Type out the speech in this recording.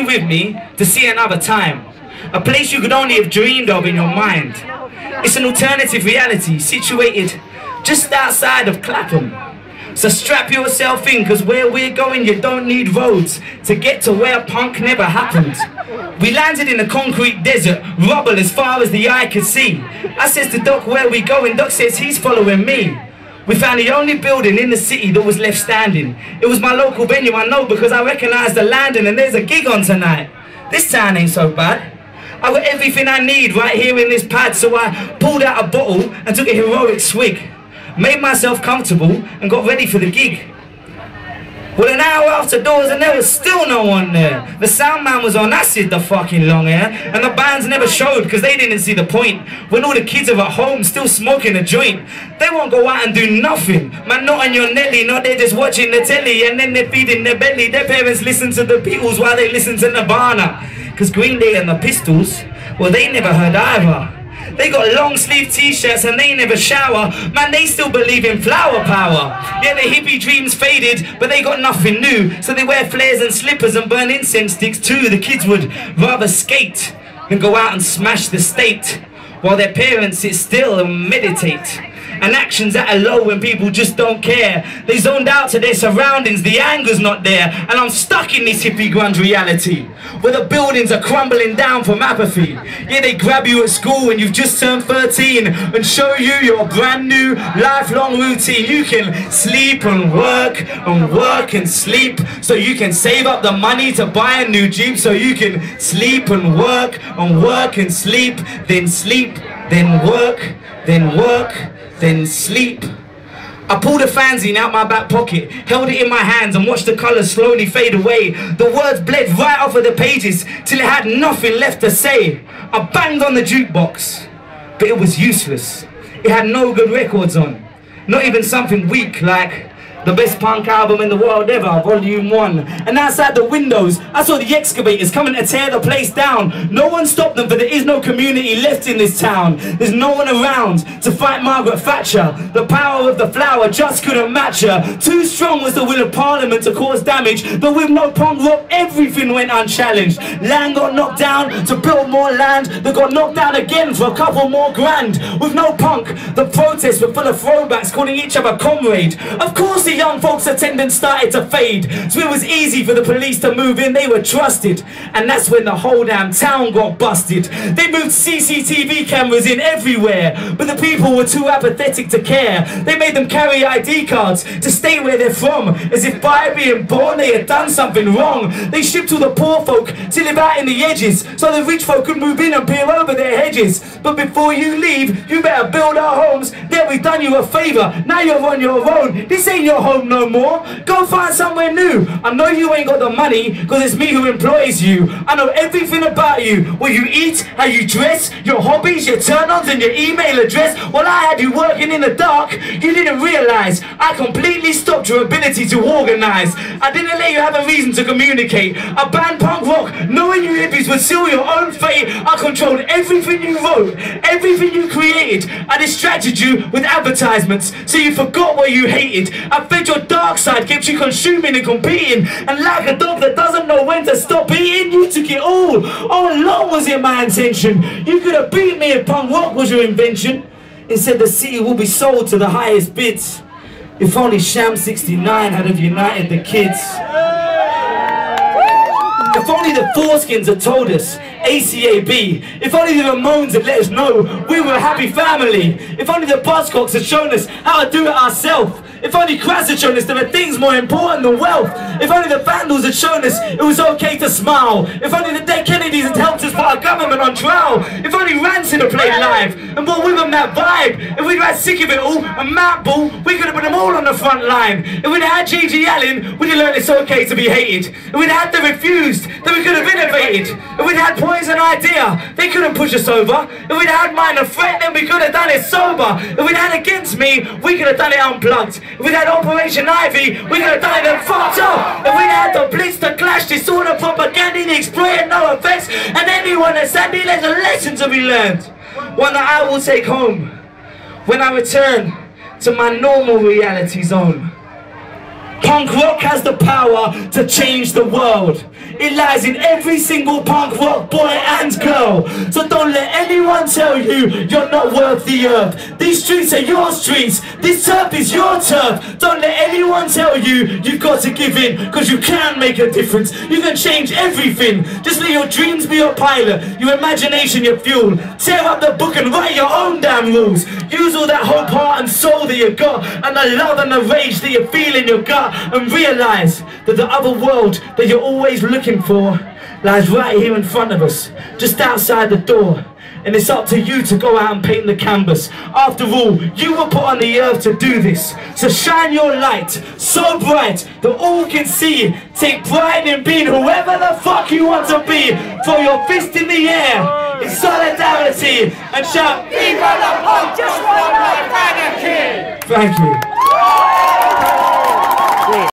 with me to see another time, a place you could only have dreamed of in your mind. It's an alternative reality situated just outside of Clapham. So strap yourself in, cause where we're going you don't need roads to get to where punk never happened. We landed in a concrete desert, rubble as far as the eye could see. I says to Doc, where we going? Doc says he's following me. We found the only building in the city that was left standing. It was my local venue, I know, because I recognised the landing, and there's a gig on tonight. This town ain't so bad. I got everything I need right here in this pad, so I pulled out a bottle and took a heroic swig. Made myself comfortable and got ready for the gig. Well, an hour after doors and there was still no one there. The sound man was on acid, the fucking long hair, and the bands never showed because they didn't see the point. When all the kids are at home still smoking a joint, they won't go out and do nothing. Man, not on your Nelly, no, they're just watching the telly and then they're feeding their belly. Their parents listen to the Beatles while they listen to Nirvana. Because Green Day and the Pistols, well, they never heard either. They got long sleeve t-shirts and they never shower. Man, they still believe in flower power. Yeah, their hippie dreams faded, but they got nothing new. So they wear flares and slippers and burn incense sticks too. The kids would rather skate than go out and smash the state, while their parents sit still and meditate. And actions at a low when people just don't care. They zoned out to their surroundings, the anger's not there. And I'm stuck in this hippie grunge reality, where the buildings are crumbling down from apathy. Yeah, they grab you at school when you've just turned 13 and show you your brand new lifelong routine. You can sleep and work and sleep, so you can save up the money to buy a new Jeep. So you can sleep and work and sleep, then work, then sleep. I pulled a fanzine out my back pocket, held it in my hands and watched the colours slowly fade away. The words bled right off of the pages till it had nothing left to say. I banged on the jukebox, but it was useless. It had no good records on, not even something weak like the best punk album in the world ever, Volume 1. And outside the windows, I saw the excavators coming to tear the place down. No one stopped them, for there is no community left in this town. There's no one around to fight Margaret Thatcher. The power of the flower just couldn't match her. Too strong was the will of Parliament to cause damage, but with no punk rock, everything went unchallenged. Land got knocked down to build more land that got knocked down again for a couple more grand. With no punk, the protests were full of throwbacks, calling each other comrade. Of course the young folks' attendance started to fade, so it was easy for the police to move in. They were trusted, and that's when the whole damn town got busted. They moved CCTV cameras in everywhere, but the people were too apathetic to care. They made them carry ID cards to stay where they're from, as if by being born they had done something wrong. They shipped all the poor folk to live out in the edges, so the rich folk could move in and peer over their hedges. But before you leave, you better build our homes. Then we've done you a favour, now you're on your own. This ain't your home no more. Go find somewhere new. I know you ain't got the money, cause it's me who employs you. I know everything about you, what you eat, how you dress, your hobbies, your turn-ons and your email address. While I had you working in the dark, you didn't realise I completely stopped your ability to organise. I didn't let you have a reason to communicate. I banned punk rock, knowing you hippies would seal your own fate. I controlled everything you wrote, everything you created. I distracted you with advertisements, so you forgot what you hated. I fed your dark side, kept you consuming and competing, and like a dog that doesn't know when to stop eating, you took it all along was it my intention. You could have beat me if punk rock was your invention. Instead the city will be sold to the highest bids. If only Sham 69 had have united the kids. If only the foreskins had told us ACAB. If only the Ramones had let us know we were a happy family. If only the Buzzcocks had shown us how to do it ourselves. If only Crass had shown us there are things more important than wealth. If only the Vandals had shown us it was okay to smile. If only the dead Kennedys had helped us put our government on trial. If only Rancid had played live and brought with them that vibe. If we'd had Sick of It All and Matt Ball, we could have put them all on the front line. If we'd had G.G. Allen, we'd have learned it's okay to be hated. If we'd had The Refused, then we could have innovated. If we'd had Poison Idea, they couldn't push us over. If we'd had Minor Threat, then we could have done it sober. If we'd had Against Me, we could have done it unplugged. If we'd had Operation Ivy, we could have done it and fucked up. If we'd had the Blitz, the Clash, disorder, propaganda, the exploiting, no effects, and anyone that's sandy, there's a lesson to be learned. One that I will take home when I return to my normal reality zone. Punk rock has the power to change the world. It lies in every single punk rock boy and girl. So don't let anyone tell you you're not worth the earth. These streets are your streets. This turf is your turf. Don't let anyone tell you you've got to give in, cause you can make a difference. You can change everything. Just let your dreams be your pilot, your imagination your fuel. Tear up the book and write your own damn rules. Use all that hope, heart and soul that you got, and the love and the rage that you feel in your gut, and realize that the other world that you're always looking for lies right here in front of us, just outside the door. And it's up to you to go out and paint the canvas. After all, you were put on the earth to do this. So shine your light so bright that all can see it. Take pride in being whoever the fuck you want to be. Throw your fist in the air in solidarity and shout, "Viva la punk, just one life and a kid!" Thank you.